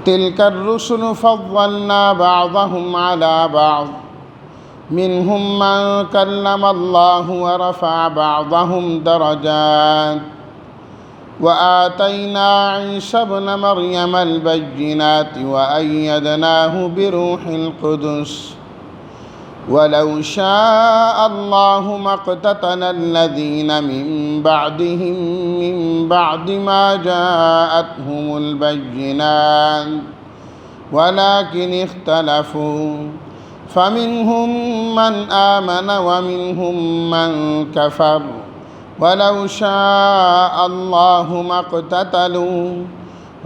تلك الرسل فضلنا بعضهم على بعض منهم من كلم الله ورفع بعضهم درجات وآتينا عيسى ابن مريم البينات وأيدناه بروح القدس ولو شاء الله ما اقتتل الذين من بعدهم من بعد ما جاءتهم البينات ولكن اختلفوا فمنهم من آمن ومنهم من كفر ولو شاء الله ما اقتتلوا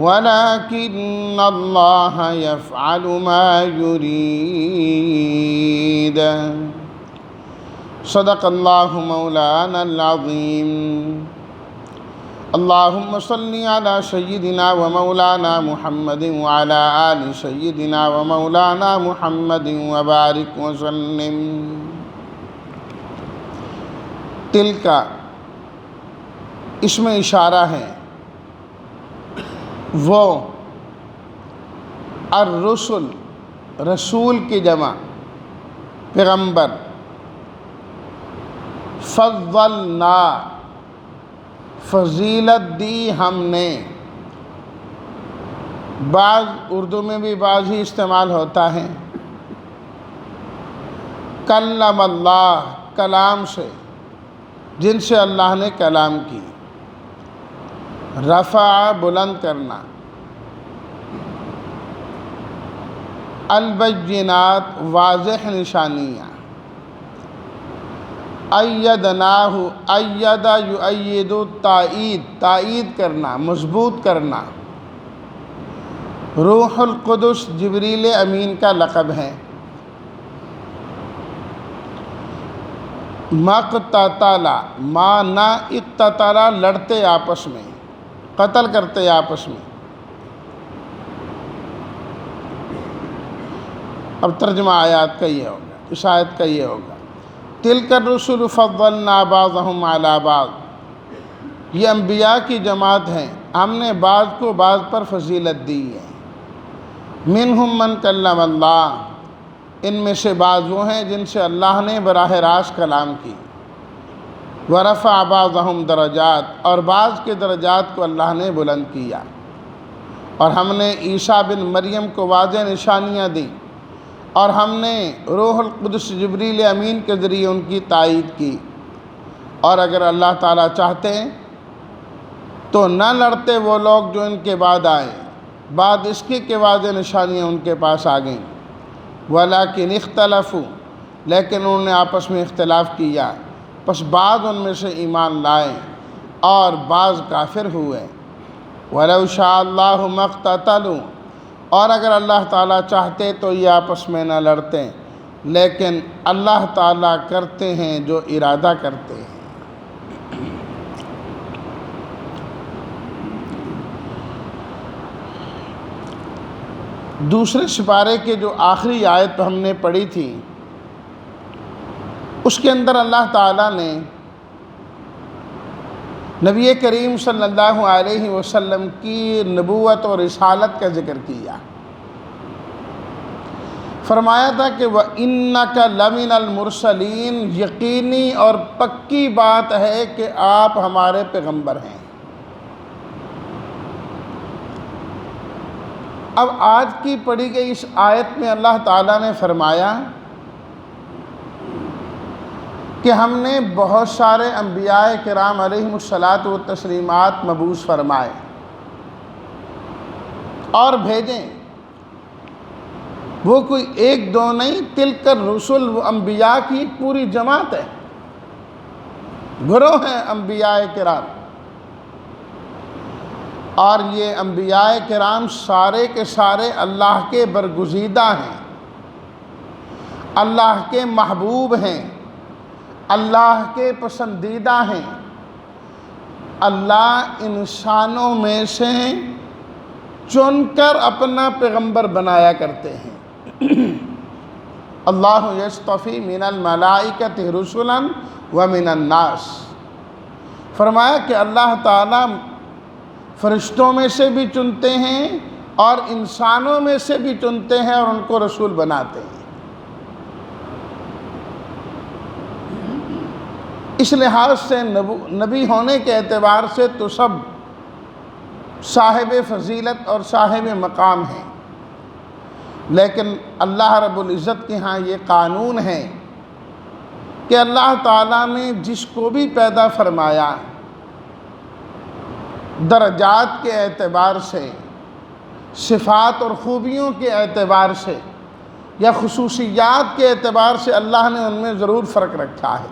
ولكن الله يفعل ما يريد صدق الله مولانا العظيم اللهم صل على سيدنا ومولانا محمد وعلى آل سيدنا ومولانا محمد وبارك وسلم تلک اس میں اشارہ ہے وہ الرسل رسول کی جمع پیغمبر فضلنا فضیلت دی ہم نے بعض اردو میں بھی بعض ہی استعمال ہوتا ہے کلم اللہ کلام سے جن سے اللہ نے کلام کی رفع بلند کرنا البینات واضح نشانیاں ایدناہ اید یؤید تائید کرنا مضبوط کرنا روح القدس جبریل امین کا لقب ہے مقتتل مانا اقتتل لڑتے آپس میں قتل کرتے آپس میں اب ترجمہ آیات کا یہ ہوگا اس آیت کا یہ ہوگا تلک الرسل فضلنا بعضهم علی بعض یہ انبیاء کی جماعت ہیں ہم نے بعض کو بعض پر فضیلت دی ہے منہم من کلم اللہ ان میں سے بعض وہ ہیں جن سے اللہ نے براہ راست کلام کی ورفع بعضهم درجات اور بعض کے درجات کو اللہ نے بلند کیا اور ہم نے عیسیٰ بن مریم کو واضح نشانیاں دیں اور ہم نے روح القدس جبریل امین کے ذریعے ان کی تائید کی اور اگر اللہ تعالیٰ چاہتے تو نہ لڑتے وہ لوگ جو ان کے بعد آئے بعد اس کے واضح نشانیاں ان کے پاس آ گئیں ولیکن اختلفوا لیکن انہوں نے آپس میں اختلاف کیا پس بعض ان میں سے ایمان لائے اور بعض کافر ہوئے وَلَوْ شَاءَ اللَّهُ مَا اقْتَتَلُوا اور اگر اللہ تعالیٰ چاہتے تو یہ آپس میں نہ لڑتے لیکن اللہ تعالیٰ کرتے ہیں جو ارادہ کرتے ہیں دوسرے سپارے کے جو آخری آیت ہم نے پڑھی تھی اس کے اندر اللہ تعالیٰ نے نبی کریم صلی اللہ علیہ وسلم کی نبوت اور رسالت کا ذکر کیا فرمایا تھا کہ وَإِنَّكَ لَمِنَ الْمُرْسَلِينَ یقینی اور پکی بات ہے کہ آپ ہمارے پیغمبر ہیں اب آج کی پڑھی گئی اس آیت میں اللہ تعالیٰ نے فرمایا کہ ہم نے بہت سارے انبیاء کرام علیہم الصلاۃ والتسلیمات مبعوث فرمائے اور بھیجیں وہ کوئی ایک دو نہیں تلک الرسل وہ انبیاء کی ایک پوری جماعت ہے گروہ ہیں انبیاء کرام اور یہ انبیاء کرام سارے کے سارے اللہ کے برگزیدہ ہیں اللہ کے محبوب ہیں اللہ کے پسندیدہ ہیں اللہ انسانوں میں سے چن کر اپنا پیغمبر بنایا کرتے ہیں اللہ یصطفی من الملائکۃ رسلا ومن الناس فرمایا کہ اللہ تعالیٰ فرشتوں میں سے بھی چنتے ہیں اور انسانوں میں سے بھی چنتے ہیں اور ان کو رسول بناتے ہیں۔ اس لحاظ سے نبی ہونے کے اعتبار سے تو سب صاحب فضیلت اور صاحب مقام ہیں، لیکن اللہ رب العزت کے ہاں یہ قانون ہے کہ اللہ تعالیٰ نے جس کو بھی پیدا فرمایا درجات کے اعتبار سے، صفات اور خوبیوں کے اعتبار سے یا خصوصیات کے اعتبار سے اللہ نے ان میں ضرور فرق رکھا ہے۔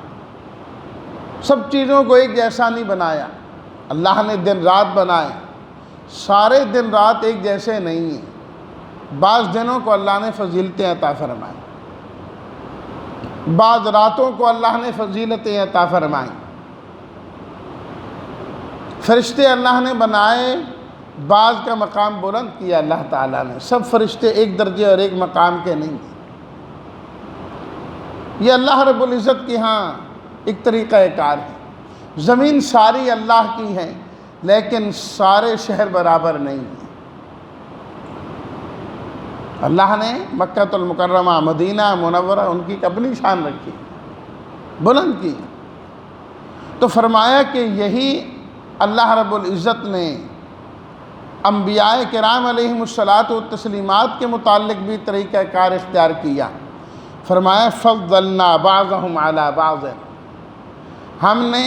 سب چیزوں کو ایک جیسا نہیں بنایا۔ اللہ نے دن رات بنائے، سارے دن رات ایک جیسے نہیں ہیں۔ بعض دنوں کو اللہ نے فضیلتیں عطا فرمائیں، بعض راتوں کو اللہ نے فضیلتیں عطا فرمائیں۔ فرشتے اللہ نے بنائے، بعض کا مقام بلند کیا اللہ تعالیٰ نے۔ سب فرشتے ایک درجے اور ایک مقام کے نہیں ہیں۔ یہ اللہ رب العزت کے ہاں ایک طریقہ کار ہے۔ زمین ساری اللہ کی ہے، لیکن سارے شہر برابر نہیں ہیں۔ اللہ نے مکہ المکرمہ، مدینہ منورہ، ان کی اپنی شان رکھی، بلند کی۔ تو فرمایا کہ یہی اللہ رب العزت نے انبیاء کرام علیہم الصلاۃ والتسلیمات کے متعلق بھی طریقہ کار اختیار کیا۔ فرمایا فضلنا بعضهم علی بعض، ہم نے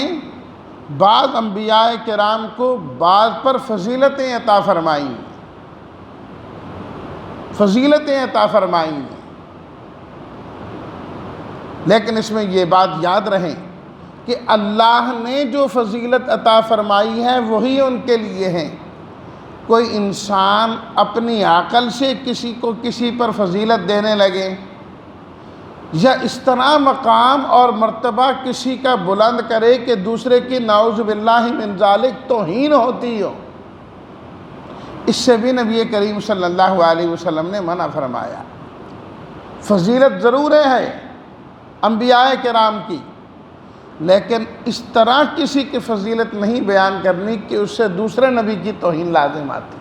بعض انبیاء کرام کو بعض پر فضیلتیں عطا فرمائیں، فضیلتیں عطا فرمائیں۔ لیکن اس میں یہ بات یاد رہے کہ اللہ نے جو فضیلت عطا فرمائی ہے وہی ان کے لیے ہے۔ کوئی انسان اپنی عقل سے کسی کو کسی پر فضیلت دینے لگے یا اس طرح مقام اور مرتبہ کسی کا بلند کرے کہ دوسرے کی نعوذ باللہ من ذالک توہین ہوتی ہو، اس سے بھی نبی کریم صلی اللہ علیہ وسلم نے منع فرمایا۔ فضیلت ضرور ہے انبیاء کرام کی، لیکن اس طرح کسی کی فضیلت نہیں بیان کرنی کہ اس سے دوسرے نبی کی توہین لازم آتی۔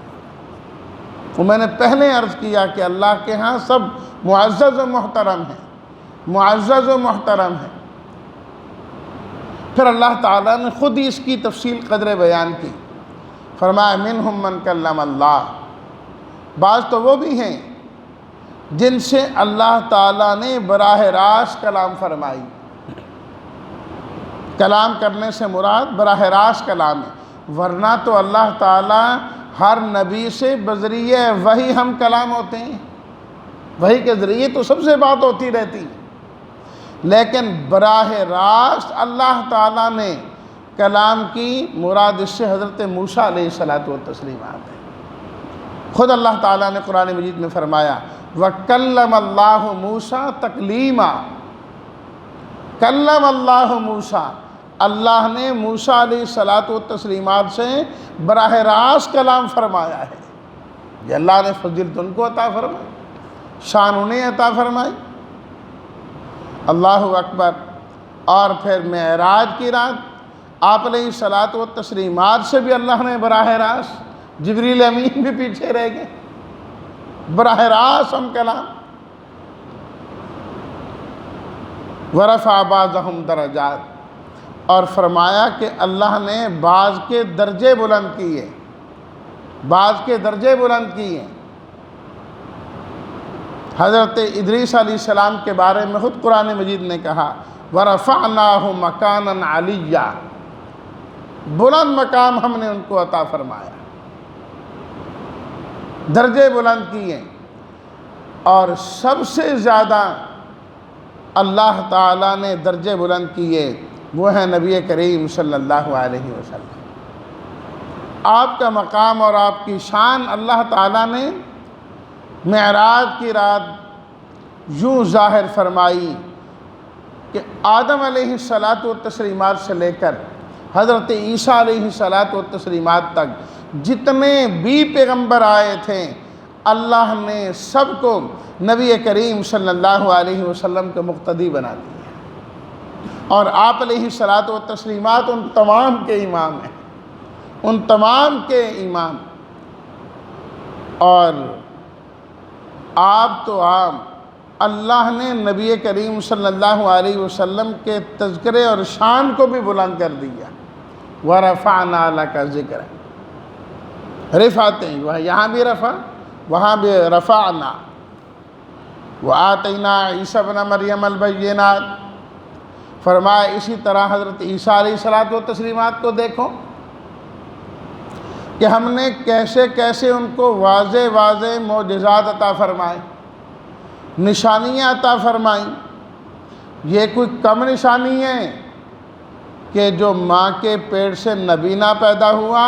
وہ میں نے پہلے عرض کیا کہ اللہ کے ہاں سب معزز و محترم ہیں، معزز و محترم ہیں۔ پھر اللہ تعالیٰ نے خود ہی اس کی تفصیل قدر بیان کی۔ فرمایا منہم من کلم اللہ، بعض تو وہ بھی ہیں جن سے اللہ تعالیٰ نے براہ راست کلام فرمائی۔ کلام کرنے سے مراد براہ راست کلام ہے، ورنہ تو اللہ تعالیٰ ہر نبی سے بذریعہ وحی ہم کلام ہوتے ہیں، وحی کے ذریعے تو سب سے بات ہوتی رہتی، لیکن براہ راست اللہ تعالیٰ نے کلام کی مراد اس سے حضرت موسیٰ علیہ الصلاۃ والتسلیمات ہے۔ خود اللہ تعالیٰ نے قرآن مجید میں فرمایا وَكَلَّمَ اللَّهُ مُوسَىٰ تَكْلِيمًا، کلم اللہ موسیٰ، اللہ نے موسیٰ علیہ الصلاۃ والتسلیمات سے براہ راست کلام فرمایا ہے۔ یہ اللہ نے فضیلت ان کو عطا فرمائی، شان انہیں عطا فرمائی۔ اللہ اکبر۔ اور پھر معراج کی رات آپ علیہ الصلاۃ والتسلیمات سے بھی اللہ نے براہ راست، جبریل امین بھی پیچھے رہ گئے، براہ راست ہم کلام۔ ورفع بعضهم درجات، اور فرمایا کہ اللہ نے بعض کے درجے بلند کیے، بعض کے درجے بلند کیے۔ حضرت ادریس علیہ السلام کے بارے میں خود قرآن مجید نے کہا وَرَفَعْنَاهُ مَكَانًا عَلِيًّا، بلند مقام ہم نے ان کو عطا فرمایا، درجے بلند کیے۔ اور سب سے زیادہ اللہ تعالیٰ نے درجے بلند کیے وہ ہیں نبی کریم صلی اللہ علیہ وسلم۔ آپ کا مقام اور آپ کی شان اللہ تعالیٰ نے معراج کی رات یوں ظاہر فرمائی کہ آدم علیہ الصلاۃ والتسلیمات سے لے کر حضرت عیسیٰ علیہ الصلاۃ والتسلیمات تک جتنے بھی پیغمبر آئے تھے اللہ نے سب کو نبی کریم صلی اللہ علیہ وسلم کے مقتدی بنا دیا، اور آپ علیہ الصلاۃ والتسلیمات ان تمام کے امام ہیں۔ ان تمام کے امام، اور آپ تو عام، اللہ نے نبی کریم صلی اللہ علیہ وسلم کے تذکرے اور شان کو بھی بلند کر دیا۔ وَرَفَعْنَا لَكَ ذِكْرَكَ، رفعت ہیں، وہ یہاں بھی رفع، وہاں بھی رفعنا۔ وَآتَيْنَا عِيسَى ابْنَ مَرْيَمَ الْبَيِّنَاتِ، فرمایا اسی طرح حضرت عیسیٰ علیہ الصلوۃ والتسلیمات کو دیکھو کہ ہم نے کیسے کیسے ان کو واضح واضح معجزات عطا فرمائے، نشانیاں عطا فرمائیں۔ یہ کوئی کم نشانی ہے کہ جو ماں کے پیٹ سے نبینا پیدا ہوا،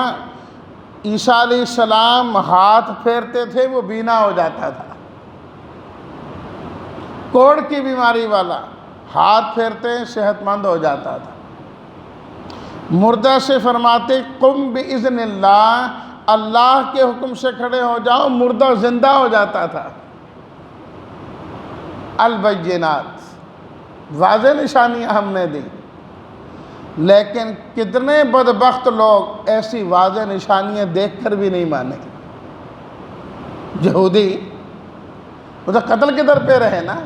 عیسیٰ علیہ السلام ہاتھ پھیرتے تھے وہ بینا ہو جاتا تھا، کوڑ کی بیماری والا ہاتھ پھیرتے صحت مند ہو جاتا تھا۔ مردہ سے فرماتے قم بإذن اللہ، اللہ کے حکم سے کھڑے ہو جاؤ، مردہ زندہ ہو جاتا تھا۔ البینات، واضح نشانیاں ہم نے دی، لیکن کتنے بدبخت لوگ ایسی واضح نشانیاں دیکھ کر بھی نہیں مانے۔ یہودی وہ تو قتل کے در پہ رہے نا،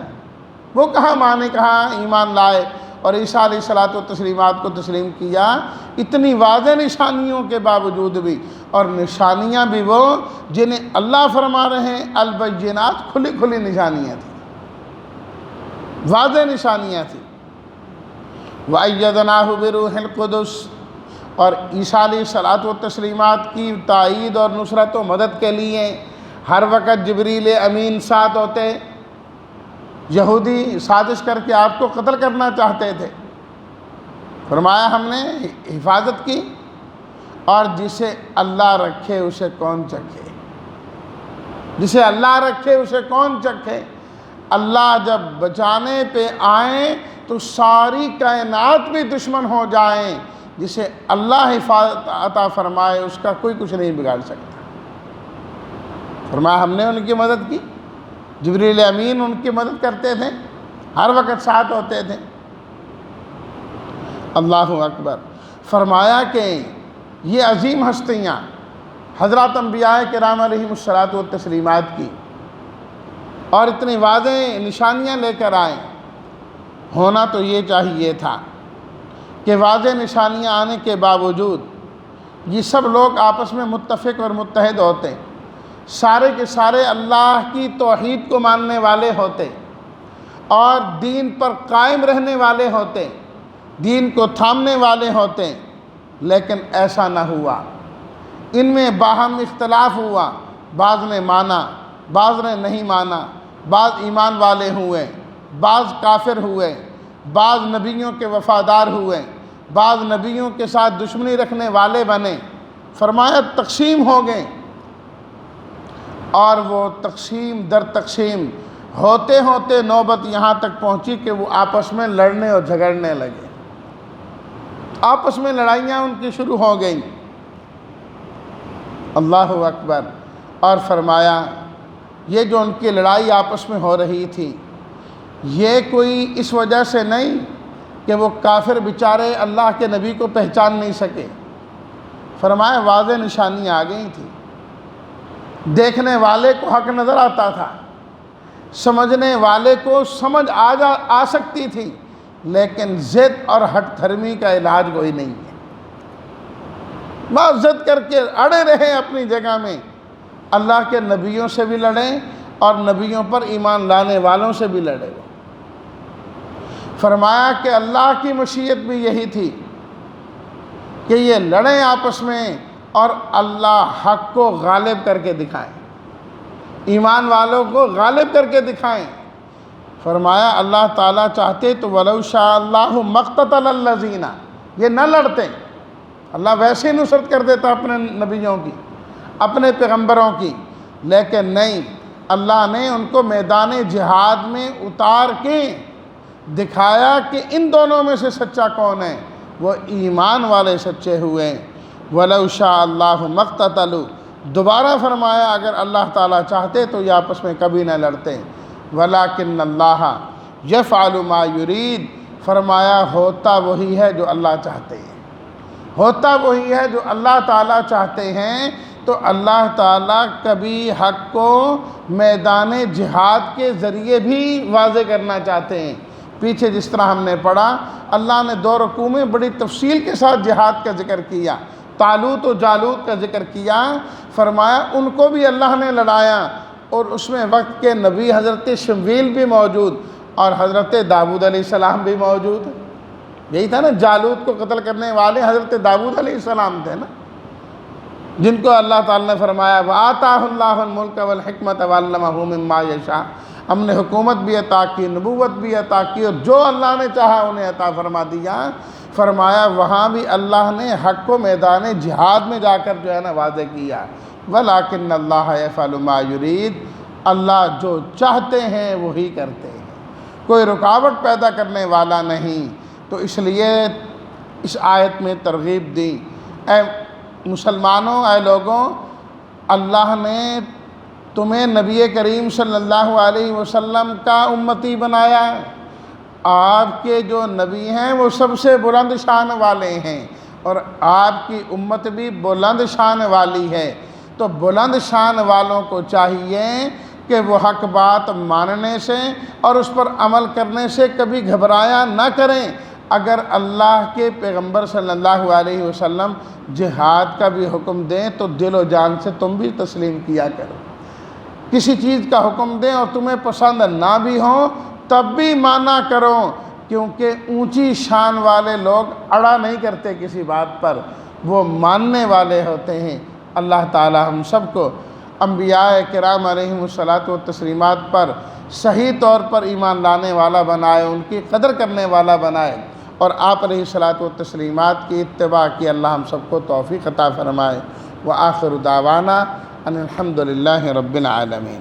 وہ کہاں مانے، کہاں ایمان لائے اور عیسیٰ علیہ الصلوۃ والتسلیمات کو تسلیم کیا۔ اتنی واضح نشانیوں کے باوجود بھی، اور نشانیاں بھی وہ جنہیں اللہ فرما رہے ہیں البینات، کھلی کھلی نشانیاں تھیں، واضح نشانیاں تھیں۔ وَأَيَّدْنَاهُ بِرُوحِ الْقُدُسِ، اور عیسیٰ علیہ الصلوۃ والتسلیمات کی تائید اور نصرت و مدد کے لیے ہر وقت جبریل امین ساتھ ہوتے۔ یہودی سازش کر کے آپ کو قتل کرنا چاہتے تھے، فرمایا ہم نے حفاظت کی، اور جسے اللہ رکھے اسے کون چکھے، جسے اللہ رکھے اسے کون چکھے۔ اللہ جب بچانے پہ آئیں تو ساری کائنات بھی دشمن ہو جائیں، جسے اللہ حفاظت عطا فرمائے اس کا کوئی کچھ نہیں بگاڑ سکتا۔ فرمایا ہم نے ان کی مدد کی، جبریل امین ان کی مدد کرتے تھے، ہر وقت ساتھ ہوتے تھے۔ اللہ اکبر۔ فرمایا کہ یہ عظیم ہستیاں حضرات انبیاء کرام علیہم الصلوۃ والتسلیمات کی، اور اتنی واضح نشانیاں لے کر آئیں، ہونا تو یہ چاہیے تھا کہ واضح نشانیاں آنے کے باوجود یہ سب لوگ آپس میں متفق اور متحد ہوتے، سارے کے سارے اللہ کی توحید کو ماننے والے ہوتے اور دین پر قائم رہنے والے ہوتے، دین کو تھامنے والے ہوتے، لیکن ایسا نہ ہوا۔ ان میں باہم اختلاف ہوا، بعض نے مانا، بعض نے نہیں مانا، بعض ایمان والے ہوئے، بعض کافر ہوئے، بعض نبیوں کے وفادار ہوئے، بعض نبیوں کے ساتھ دشمنی رکھنے والے بنے۔ فرمایا تقسیم ہو گئے، اور وہ تقسیم در تقسیم ہوتے ہوتے نوبت یہاں تک پہنچی کہ وہ آپس میں لڑنے اور جھگڑنے لگے، آپس میں لڑائیاں ان کی شروع ہو گئیں۔ اللہ اکبر۔ اور فرمایا یہ جو ان کی لڑائی آپس میں ہو رہی تھی، یہ کوئی اس وجہ سے نہیں کہ وہ کافر بیچارے اللہ کے نبی کو پہچان نہیں سکے۔ فرمایا واضح نشانی آ گئی تھی، دیکھنے والے کو حق نظر آتا تھا، سمجھنے والے کو سمجھ آ سکتی تھی، لیکن ضد اور ہٹ دھرمی کا علاج کوئی نہیں ہے۔ بس ضد کر کے اڑے رہے اپنی جگہ میں، اللہ کے نبیوں سے بھی لڑیں اور نبیوں پر ایمان لانے والوں سے بھی لڑے۔ فرمایا کہ اللہ کی مشیت بھی یہی تھی کہ یہ لڑیں آپس میں اور اللہ حق کو غالب کر کے دکھائیں، ایمان والوں کو غالب کر کے دکھائیں۔ فرمایا اللہ تعالیٰ چاہتے تو وَلَوْ شَاءَ اللَّهُ مَقْتَتَلَ الَّذِينَ، یہ نہ لڑتے، اللہ ویسے نصرت کر دیتا اپنے نبیوں کی، اپنے پیغمبروں کی، لیکن نہیں، اللہ نے ان کو میدان جہاد میں اتار کے دکھایا کہ ان دونوں میں سے سچا کون ہے، وہ ایمان والے سچے ہوئے۔ وَلَوْ شَاءَ اللَّهُ مَقْتَتَلُوا، دوبارہ فرمایا اگر اللہ تعالیٰ چاہتے تو یہ آپس میں کبھی نہ لڑتے۔ وَلَكِنَّ اللَّهَ يَفْعَلُ مَا يُرِيدُ، فرمایا ہوتا وہی ہے جو اللہ چاہتے ہیں۔ ہوتا وہی ہے جو اللہ تعالیٰ چاہتے ہیں۔ تو اللہ تعالیٰ کبھی حق کو میدان جہاد کے ذریعے بھی واضح کرنا چاہتے ہیں۔ پیچھے جس طرح ہم نے پڑھا، اللہ نے 2 رکوع میں بڑی تفصیل کے ساتھ جہاد کا ذکر کیا، طالوت و جالوت کا ذکر کیا، فرمایا ان کو بھی اللہ نے لڑایا، اور اس میں وقت کے نبی حضرت شمویل بھی موجود اور حضرت داؤد علیہ السلام بھی موجود۔ یہی تھا نا، جالوت کو قتل کرنے والے حضرت داؤد علیہ السلام تھے نا، جن کو اللہ تعالیٰ نے فرمایا وَآتَاهُ اللَّهُ الْمُلْكَ وَالْحِكْمَةَ وَعَلَّمَهُ مِمَّا يَشَاءُ، ہم نے حکومت بھی عطا کی، نبوت بھی عطا کی، اور جو اللہ نے چاہا انہیں عطا فرما دیا۔ فرمایا وہاں بھی اللہ نے حق کو میدان جہاد میں جا کر جو ہے نا واضح کیا، وَلَٰكِنَّ اللَّهَ يَفْعَلُ مَا يُرِيدُ، اللہ جو چاہتے ہیں وہی کرتے ہیں، کوئی رکاوٹ پیدا کرنے والا نہیں۔ تو اس لیے اس آیت میں ترغیب دی، اے مسلمانوں، اے لوگوں، اللہ نے تمہیں نبی کریم صلی اللہ علیہ وسلم کا امتی بنایا ہے۔ آپ کے جو نبی ہیں وہ سب سے بلند شان والے ہیں، اور آپ کی امت بھی بلند شان والی ہے۔ تو بلند شان والوں کو چاہیے کہ وہ حق بات ماننے سے اور اس پر عمل کرنے سے کبھی گھبرایا نہ کریں۔ اگر اللہ کے پیغمبر صلی اللہ علیہ وسلم جہاد کا بھی حکم دیں تو دل و جان سے تم بھی تسلیم کیا کرو۔ کسی چیز کا حکم دیں اور تمہیں پسند نہ بھی ہوں تب بھی مانا کرو، کیونکہ اونچی شان والے لوگ اڑا نہیں کرتے کسی بات پر، وہ ماننے والے ہوتے ہیں۔ اللہ تعالی ہم سب کو انبیاء کرام علیہم الصلاۃ والتسلیمات پر صحیح طور پر ایمان لانے والا بنائے، ان کی قدر کرنے والا بنائے، اور آپ علیہ الصلاۃ والتسلیمات کی اتباع کی اللہ ہم سب کو توفیق عطا فرمائے۔ وآخر دعوانا ان الحمد للہ رب العالمین۔